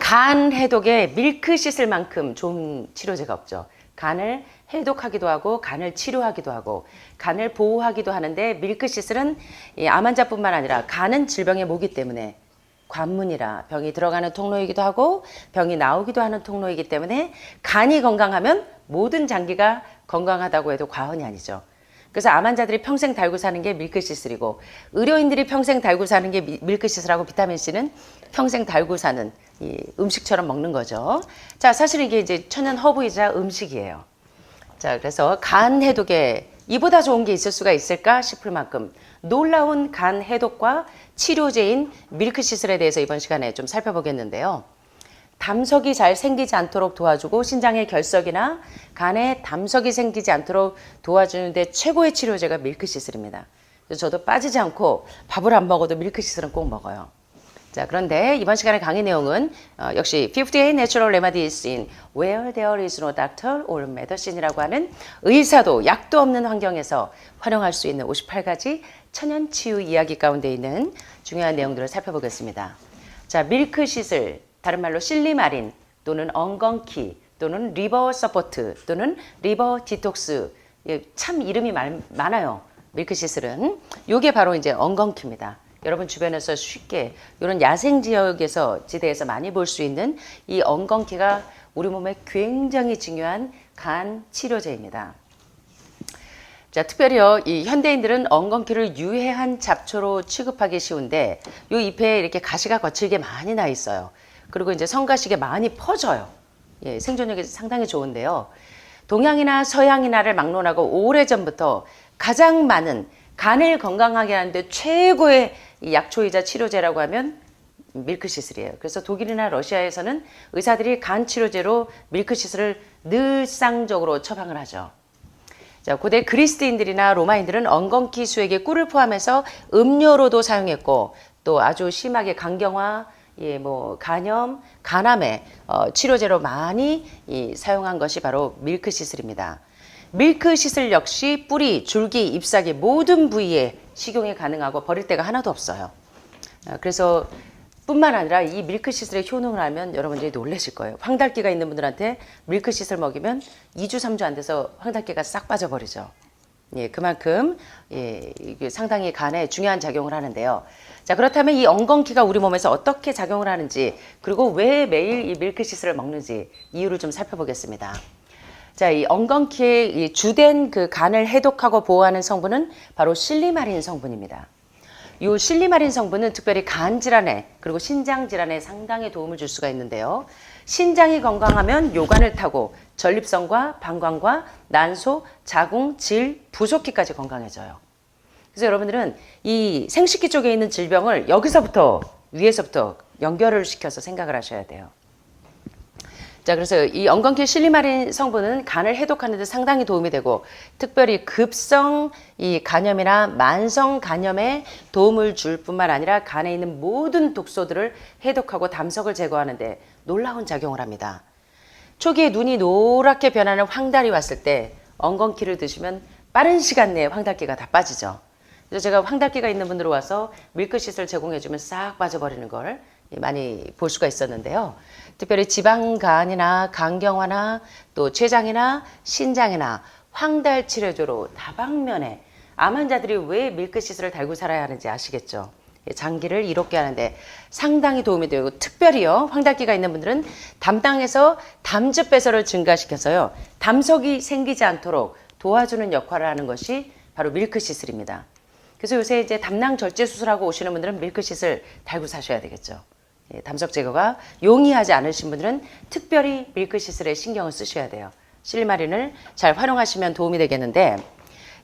간 해독에 밀크시슬 만큼 좋은 치료제가 없죠. 간을 해독하기도 하고 간을 치료하기도 하고 간을 보호하기도 하는데 밀크시슬은 암 환자뿐만 아니라 간은 질병의 모기 때문에 관문이라 병이 들어가는 통로이기도 하고 병이 나오기도 하는 통로이기 때문에 간이 건강하면 모든 장기가 건강하다고 해도 과언이 아니죠. 그래서 암 환자들이 평생 달고 사는 게 밀크시슬이고 의료인들이 평생 달고 사는 게 밀크시슬하고 비타민C는 평생 달고 사는 이 음식처럼 먹는 거죠. 자, 사실 이게 이제 천연 허브이자 음식이에요. 자, 그래서 간 해독에 이보다 좋은 게 있을 수가 있을까 싶을 만큼 놀라운 간 해독과 치료제인 밀크시슬에 대해서 이번 시간에 좀 살펴보겠는데요. 담석이 잘 생기지 않도록 도와주고 신장의 결석이나 간에 담석이 생기지 않도록 도와주는데 최고의 치료제가 밀크시슬입니다. 그래서 저도 빠지지 않고 밥을 안 먹어도 밀크시슬은 꼭 먹어요. 자, 그런데 이번 시간의 강의 내용은 역시 58 Natural Remedies in Where There is no Doctor or Medicine이라고 하는 의사도 약도 없는 환경에서 활용할 수 있는 58가지 천연 치유 이야기 가운데 있는 중요한 내용들을 살펴보겠습니다. 자, 밀크시슬, 다른 말로 실리마린 또는 엉겅키 또는 리버 서포트 또는 리버 디톡스, 참 이름이 많아요. 밀크시슬은 요게 바로 이제 엉겅키입니다. 여러분 주변에서 쉽게 이런 야생 지대에서 많이 볼 수 있는 이 엉겅키가 우리 몸에 굉장히 중요한 간 치료제입니다. 자, 특별히요, 이 현대인들은 엉겅키를 유해한 잡초로 취급하기 쉬운데 요 잎에 이렇게 가시가 거칠게 많이 나 있어요. 그리고 이제 성가시게 많이 퍼져요. 예, 생존력이 상당히 좋은데요. 동양이나 서양이나를 막론하고 오래전부터 가장 많은 간을 건강하게 하는데 최고의 약초이자 치료제라고 하면 밀크시슬이에요. 그래서 독일이나 러시아에서는 의사들이 간 치료제로 밀크시슬을 늘상적으로 처방을 하죠. 자, 고대 그리스인들이나 로마인들은 엉겅키 수액에 꿀을 포함해서 음료로도 사용했고 또 아주 심하게 간경화, 간염, 간암의 치료제로 많이 사용한 것이 바로 밀크시슬입니다. 밀크시슬 역시 뿌리, 줄기, 잎사귀 모든 부위에 식용이 가능하고 버릴 데가 하나도 없어요. 그래서 뿐만 아니라 이 밀크시슬의 효능을 알면 여러분들이 놀라실 거예요. 황달기가 있는 분들한테 밀크시슬 먹이면 2주, 3주 안 돼서 황달기가 싹 빠져버리죠. 예, 그만큼 이게 상당히 간에 중요한 작용을 하는데요. 자, 그렇다면 이 엉겅키가 우리 몸에서 어떻게 작용을 하는지 그리고 왜 매일 이 밀크시슬을 먹는지 이유를 좀 살펴보겠습니다. 자, 이 엉겅키의 이 주된 그 간을 해독하고 보호하는 성분은 바로 실리마린 성분입니다. 이 실리마린 성분은 특별히 간 질환에 그리고 신장 질환에 상당히 도움을 줄 수가 있는데요. 신장이 건강하면 요관을 타고 전립선과 방광과 난소, 자궁, 질, 부속기까지 건강해져요. 그래서 여러분들은 이 생식기 쪽에 있는 질병을 여기서부터 위에서부터 연결을 시켜서 생각을 하셔야 돼요. 자, 그래서 이 엉겅키 실리마린 성분은 간을 해독하는 데 상당히 도움이 되고 특별히 급성 이 간염이나 만성 간염에 도움을 줄 뿐만 아니라 간에 있는 모든 독소들을 해독하고 담석을 제거하는 데 놀라운 작용을 합니다. 초기에 눈이 노랗게 변하는 황달이 왔을 때 엉겅키를 드시면 빠른 시간 내에 황달기가 다 빠지죠. 그래서 제가 황달기가 있는 분들 와서 밀크시슬 제공해주면 싹 빠져버리는 걸 많이 볼 수가 있었는데요. 특별히 지방간이나 간경화나 또 췌장이나 신장이나 황달 치료제로 다방면에 암 환자들이 왜 밀크시슬을 달고 살아야 하는지 아시겠죠? 장기를 이롭게 하는데 상당히 도움이 되고 특별히요 황달기가 있는 분들은 담낭에서 담즙 배설을 증가시켜서요 담석이 생기지 않도록 도와주는 역할을 하는 것이 바로 밀크시슬입니다. 그래서 요새 이제 담낭 절제 수술하고 오시는 분들은 밀크시슬 달고 사셔야 되겠죠. 담석 제거가 용이하지 않으신 분들은 특별히 밀크시슬에 신경을 쓰셔야 돼요. 실리마린을 잘 활용하시면 도움이 되겠는데,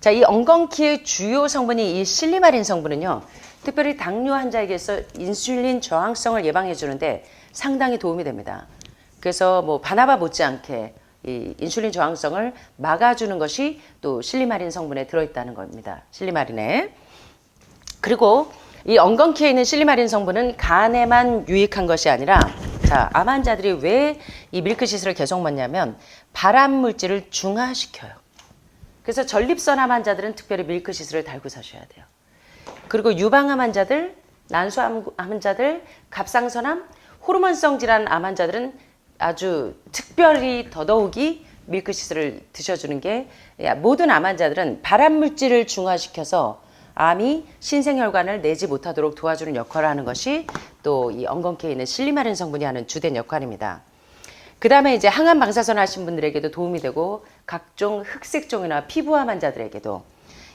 자, 이 엉겅키의 주요 성분이 이 실리마린 성분은요, 특별히 당뇨 환자에게서 인슐린 저항성을 예방해 주는데 상당히 도움이 됩니다. 그래서 뭐 바나바 못지않게 이 인슐린 저항성을 막아주는 것이 또 실리마린 성분에 들어있다는 겁니다. 실리마린에. 그리고 이 엉겅키에 있는 실리마린 성분은 간에만 유익한 것이 아니라 자, 암 환자들이 왜 이 밀크시슬을 계속 먹냐면 발암 물질을 중화시켜요. 그래서 전립선암 환자들은 특별히 밀크시슬을 달고 사셔야 돼요. 그리고 유방암 환자들, 난소암 환자들, 갑상선암, 호르몬성 질환 암 환자들은 아주 특별히 더더욱이 밀크시슬을 드셔주는 게, 모든 암 환자들은 발암물질을 중화시켜서 암이 신생혈관을 내지 못하도록 도와주는 역할을 하는 것이 또 이 엉겅퀴에 있는 실리마린 성분이 하는 주된 역할입니다. 그 다음에 이제 항암 방사선 하신 분들에게도 도움이 되고, 각종 흑색종이나 피부암 환자들에게도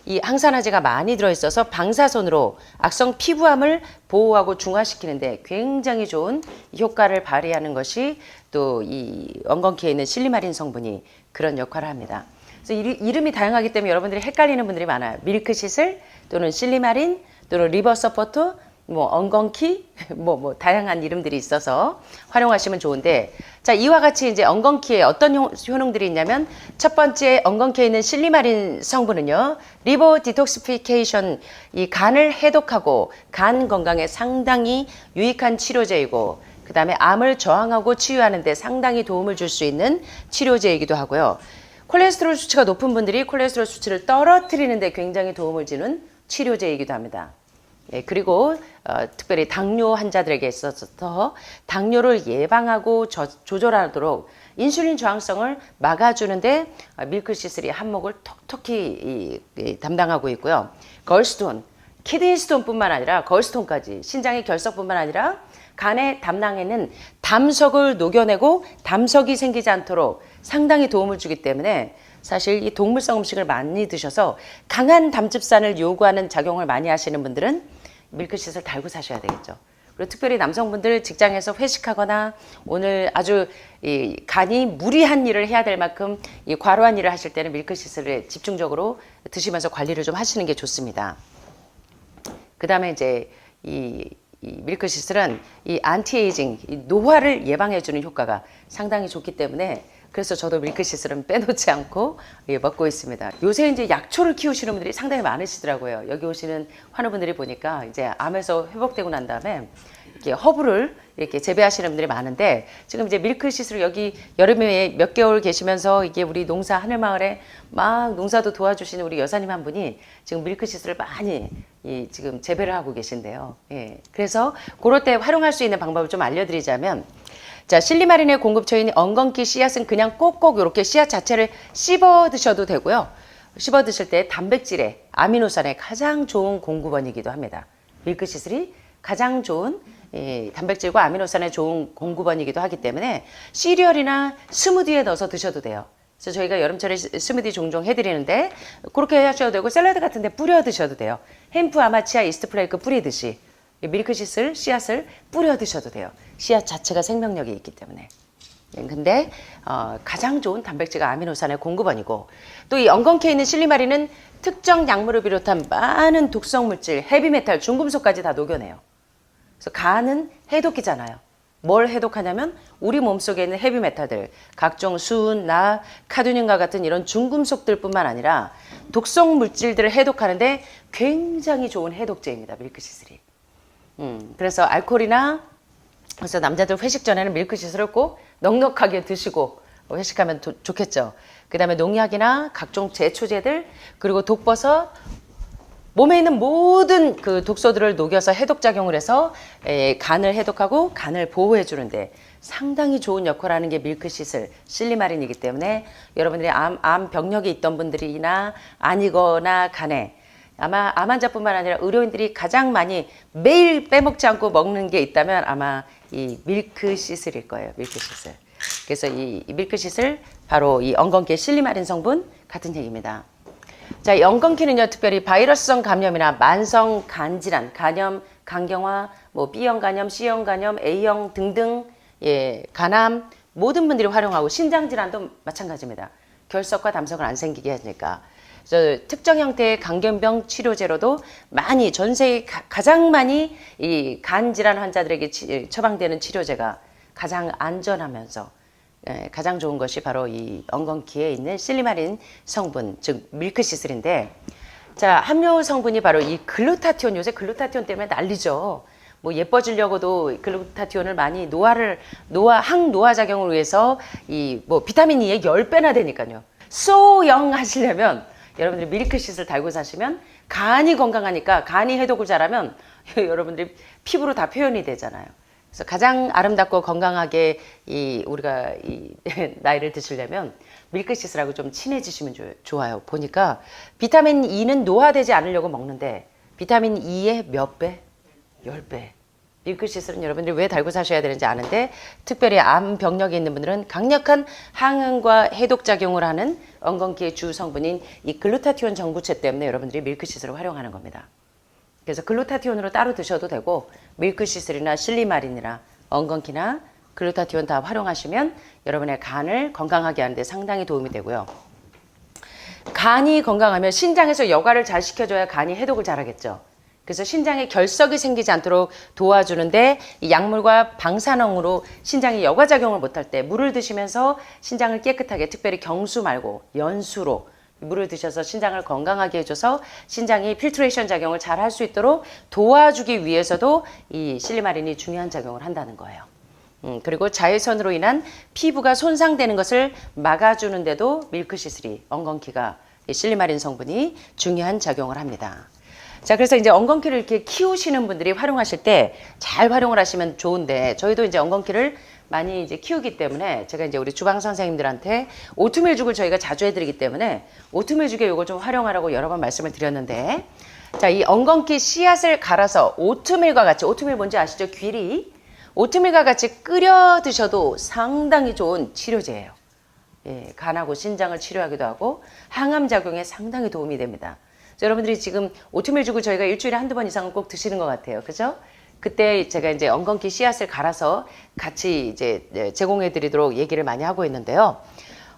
이 항산화제가 많이 들어있어서 방사선으로 악성 피부암을 보호하고 중화시키는데 굉장히 좋은 효과를 발휘하는 것이 또 이 엉겅퀴에 있는 실리마린 성분이 그런 역할을 합니다. 그래서 이름이 다양하기 때문에 여러분들이 헷갈리는 분들이 많아요. 밀크시슬 또는 실리마린 또는 리버서포트, 뭐 엉겅퀴, 뭐 다양한 이름들이 있어서 활용하시면 좋은데, 자, 이와 같이 이제 엉겅퀴에 어떤 효능들이 있냐면, 첫 번째 엉겅퀴에 있는 실리마린 성분은요, 리버 디톡시피케이션, 이 간을 해독하고 간 건강에 상당히 유익한 치료제이고, 그 다음에 암을 저항하고 치유하는 데 상당히 도움을 줄 수 있는 치료제이기도 하고요. 콜레스테롤 수치가 높은 분들이 콜레스테롤 수치를 떨어뜨리는 데 굉장히 도움을 주는 치료제이기도 합니다. 예, 그리고 특별히 당뇨 환자들에게 있어서 당뇨를 예방하고 조절하도록 인슐린 저항성을 막아주는데 밀크시슬이 한몫을 톡톡히 담당하고 있고요. 걸스톤, 키드니스톤뿐만 아니라 걸스톤까지, 신장의 결석뿐만 아니라 간에 담당하는 담석을 녹여내고 담석이 생기지 않도록 상당히 도움을 주기 때문에, 사실 이 동물성 음식을 많이 드셔서 강한 담즙산을 요구하는 작용을 많이 하시는 분들은 밀크시슬 달고 사셔야 되겠죠. 그리고 특별히 남성분들 직장에서 회식하거나 오늘 아주 이 간이 무리한 일을 해야 될 만큼 이 과로한 일을 하실 때는 밀크시슬을 집중적으로 드시면서 관리를 좀 하시는 게 좋습니다. 그 다음에 이제 이 밀크시슬은 이 안티에이징, 이 노화를 예방해주는 효과가 상당히 좋기 때문에, 그래서 저도 밀크시슬은 빼놓지 않고 먹고 있습니다. 요새 이제 약초를 키우시는 분들이 상당히 많으시더라고요. 여기 오시는 환우분들이 보니까 이제 암에서 회복되고 난 다음에 이렇게 허브를 이렇게 재배하시는 분들이 많은데, 지금 이제 밀크시슬을 여기 여름에 몇 개월 계시면서 이게 우리 농사 하늘마을에 막 농사도 도와주시는 우리 여사님 한 분이 지금 밀크시슬을 많이 지금 재배를 하고 계신데요. 예. 그래서 그럴 때 활용할 수 있는 방법을 좀 알려드리자면, 자, 실리마린의 공급처인 엉겅퀴 씨앗은 그냥 꼭꼭 이렇게 씨앗 자체를 씹어 드셔도 되고요. 씹어 드실 때 단백질의 아미노산의 가장 좋은 공급원이기도 합니다. 밀크시슬이 가장 좋은 단백질과 아미노산의 좋은 공급원이기도 하기 때문에 시리얼이나 스무디에 넣어서 드셔도 돼요. 그래서 저희가 여름철에 스무디 종종 해드리는데 그렇게 하셔도 되고, 샐러드 같은 데 뿌려 드셔도 돼요. 햄프, 아마치아, 이스트 플레이크 뿌리듯이 밀크시슬 씨앗을 뿌려 드셔도 돼요. 씨앗 자체가 생명력이 있기 때문에. 근데 가장 좋은 단백질과 아미노산의 공급원이고, 또 이 엉겅퀴에 있는 실리마린은 특정 약물을 비롯한 많은 독성 물질, 헤비메탈, 중금속까지 다 녹여내요. 그래서 간은 해독기잖아요. 뭘 해독하냐면 우리 몸속에 있는 헤비메탈들, 각종 수은, 나, 카드뮴과 같은 이런 중금속들뿐만 아니라 독성 물질들을 해독하는데 굉장히 좋은 해독제입니다. 밀크시슬이. 그래서 알코올이나, 그래서 남자들 회식 전에는 밀크시슬을 꼭 넉넉하게 드시고 회식하면 좋겠죠. 그 다음에 농약이나 각종 제초제들, 그리고 독버섯, 몸에 있는 모든 그 독소들을 녹여서 해독작용을 해서 간을 해독하고 간을 보호해 주는데 상당히 좋은 역할을 하는 게 밀크시슬, 실리마린이기 때문에 여러분들이 암 병력이 있던 분들이나 아니거나 간에, 아마 암 환자뿐만 아니라 의료인들이 가장 많이 매일 빼먹지 않고 먹는 게 있다면 아마 이 밀크시슬일 거예요. 밀크시슬. 그래서 이 밀크시슬, 바로 이 엉겅퀴의 실리마린 성분 같은 얘기입니다. 자, 이 엉겅퀴는요, 특별히 바이러스성 감염이나 만성 간질환, 간염, 간경화, 뭐 B형 간염, C형 간염, A형 등등, 간암, 모든 분들이 활용하고, 신장 질환도 마찬가지입니다. 결석과 담석을 안 생기게 하니까. 특정 형태의 간경병 치료제로도 많이, 전 세계 가장 많이 이 간질환 환자들에게 처방되는 치료제가 가장 안전하면서 가장 좋은 것이 바로 이 엉겅퀴에 있는 실리마린 성분, 즉 밀크시슬인데, 자, 함유 성분이 바로 이 글루타티온, 요새 글루타티온 때문에 난리죠. 뭐 예뻐지려고도 글루타티온을 많이 항노화 작용을 위해서 이 뭐 비타민 E의 10배나 되니까요. 소영 하시려면 여러분들이 밀크시슬 달고 사시면 간이 건강하니까 간이 해독을 잘하면 여러분들이 피부로 다 표현이 되잖아요. 그래서 가장 아름답고 건강하게 우리가 나이를 드시려면 밀크시슬하고 좀 친해지시면 좋아요. 보니까 비타민 E는 노화되지 않으려고 먹는데 비타민 E의 몇 배? 10배. 밀크시슬은 여러분들이 왜 달고 사셔야 되는지 아는데 특별히 암 병력이 있는 분들은 강력한 항응과 해독작용을 하는 엉겅퀴의 주 성분인 이 글루타티온 정부체 때문에 여러분들이 밀크시슬을 활용하는 겁니다. 그래서 글루타티온으로 따로 드셔도 되고 밀크시슬이나 실리마린이나 엉겅퀴나 글루타티온 다 활용하시면 여러분의 간을 건강하게 하는 데 상당히 도움이 되고요. 간이 건강하면 신장에서 여과를 잘 시켜줘야 간이 해독을 잘하겠죠. 그래서 신장에 결석이 생기지 않도록 도와주는데 이 약물과 방사능으로 신장이 여과작용을 못할 때 물을 드시면서 신장을 깨끗하게 특별히 경수 말고 연수로 물을 드셔서 신장을 건강하게 해줘서 신장이 필트레이션 작용을 잘 할 수 있도록 도와주기 위해서도 이 실리마린이 중요한 작용을 한다는 거예요. 그리고 자외선으로 인한 피부가 손상되는 것을 막아주는데도 밀크시슬이 엉겅퀴가 실리마린 성분이 중요한 작용을 합니다. 자, 그래서 이제 엉겅퀴를 이렇게 키우시는 분들이 활용하실 때 잘 활용을 하시면 좋은데 저희도 이제 엉겅퀴를 많이 이제 키우기 때문에 제가 이제 우리 주방 선생님들한테 오트밀죽을 저희가 자주 해드리기 때문에 오트밀죽에 이걸 좀 활용하라고 여러 번 말씀을 드렸는데 자, 이 엉겅퀴 씨앗을 갈아서 오트밀과 같이 오트밀 뭔지 아시죠? 귀리 오트밀과 같이 끓여 드셔도 상당히 좋은 치료제예요. 예, 간하고 신장을 치료하기도 하고 항암 작용에 상당히 도움이 됩니다. 여러분들이 지금 오트밀죽을 저희가 일주일에 한두 번 이상은 꼭 드시는 것 같아요. 그죠? 그때 제가 이제 엉겅퀴 씨앗을 갈아서 같이 이제 제공해 드리도록 얘기를 많이 하고 있는데요.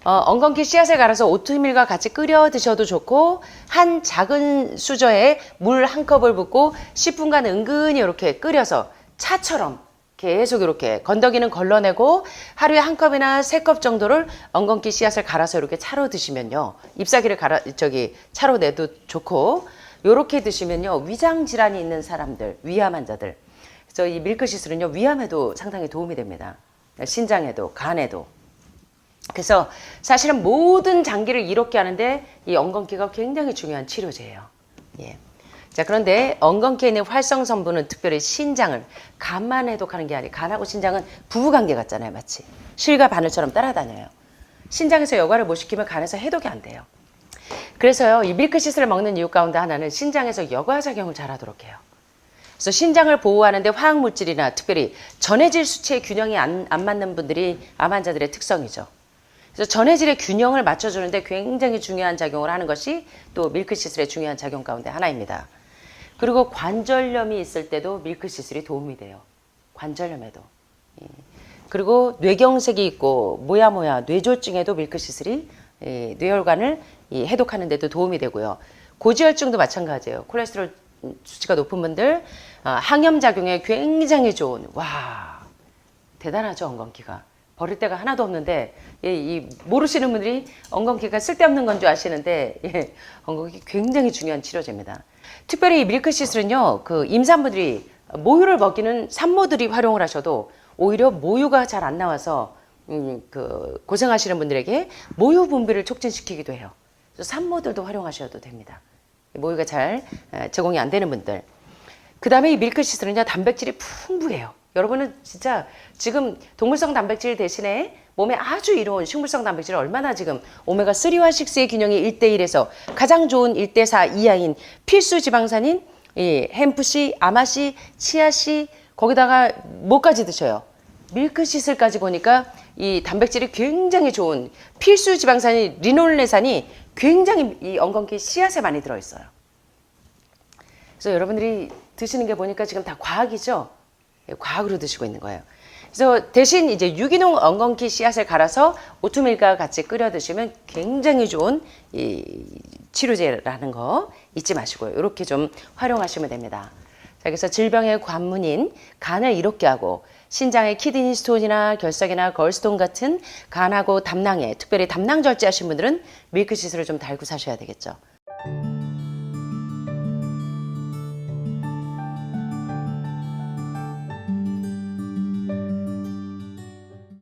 엉겅퀴 씨앗을 갈아서 오트밀과 같이 끓여 드셔도 좋고 한 작은 수저에 물 한 컵을 붓고 10분간 은근히 이렇게 끓여서 차처럼 계속 이렇게 건더기는 걸러내고 하루에 한 컵이나 3컵 정도를 엉겅퀴 씨앗을 갈아서 이렇게 차로 드시면요. 잎사귀를 차로 내도 좋고 이렇게 드시면요. 위장 질환이 있는 사람들, 위암 환자들. 그래서 이 밀크시슬은요. 위암에도 상당히 도움이 됩니다. 신장에도, 간에도. 그래서 사실은 모든 장기를 이롭게 하는데 이 엉겅퀴가 굉장히 중요한 치료제예요. 예. 자, 그런데 엉겅퀴에 있는 활성 성분은 특별히 신장을 간만 해독하는 게 아니라 간하고 신장은 부부관계 같잖아요. 마치 실과 바늘처럼 따라다녀요. 신장에서 여과를 못 시키면 간에서 해독이 안 돼요. 그래서요. 이 밀크시슬을 먹는 이유 가운데 하나는 신장에서 여과작용을 잘하도록 해요. 그래서 신장을 보호하는데 화학물질이나 특별히 전해질 수치의 균형이 안 맞는 분들이 암 환자들의 특성이죠. 그래서 전해질의 균형을 맞춰주는데 굉장히 중요한 작용을 하는 것이 또 밀크시슬의 중요한 작용 가운데 하나입니다. 그리고 관절염이 있을 때도 밀크시슬이 도움이 돼요. 관절염에도. 그리고 뇌경색이 있고 뇌졸중에도 밀크시슬이 뇌혈관을 해독하는 데도 도움이 되고요. 고지혈증도 마찬가지예요. 콜레스테롤 수치가 높은 분들 항염작용에 굉장히 좋은 대단하죠. 엉겅퀴가. 버릴 데가 하나도 없는데 모르시는 분들이 엉겅퀴가 쓸데없는 건 줄 아시는데 엉겅퀴 굉장히 중요한 치료제입니다. 특별히 이 밀크시슬은요. 그 임산부들이 모유를 먹이는 산모들이 활용을 하셔도 오히려 모유가 잘 안 나와서 고생하시는 분들에게 모유 분비를 촉진시키기도 해요. 그래서 산모들도 활용하셔도 됩니다. 모유가 잘 제공이 안 되는 분들. 그 다음에 이 밀크시슬은요. 단백질이 풍부해요. 여러분은 진짜 지금 동물성 단백질 대신에 몸에 아주 이로운 식물성 단백질을 얼마나 지금 오메가3와 6의 균형이 1대1에서 가장 좋은 1대4 이하인 필수 지방산인 이 햄프씨, 아마씨, 치아씨 거기다가 뭐까지 드셔요? 밀크시슬까지 보니까 이 단백질이 굉장히 좋은 필수 지방산인 리놀레산이 굉장히 이 엉겅퀴 씨앗에 많이 들어있어요. 그래서 여러분들이 드시는 게 보니까 지금 다 과학이죠? 과학으로 드시고 있는 거예요. 그래서 대신 이제 유기농 엉겅퀴 씨앗을 갈아서 오트밀과 같이 끓여 드시면 굉장히 좋은 이 치료제라는 거 잊지 마시고요. 이렇게 좀 활용하시면 됩니다. 자, 그래서 질병의 관문인 간을 이롭게 하고 신장의 키드니 스톤이나 결석이나 걸스톤 같은 간하고 담낭에 특별히 담낭 절제하신 분들은 밀크시슬을 좀 달고 사셔야 되겠죠.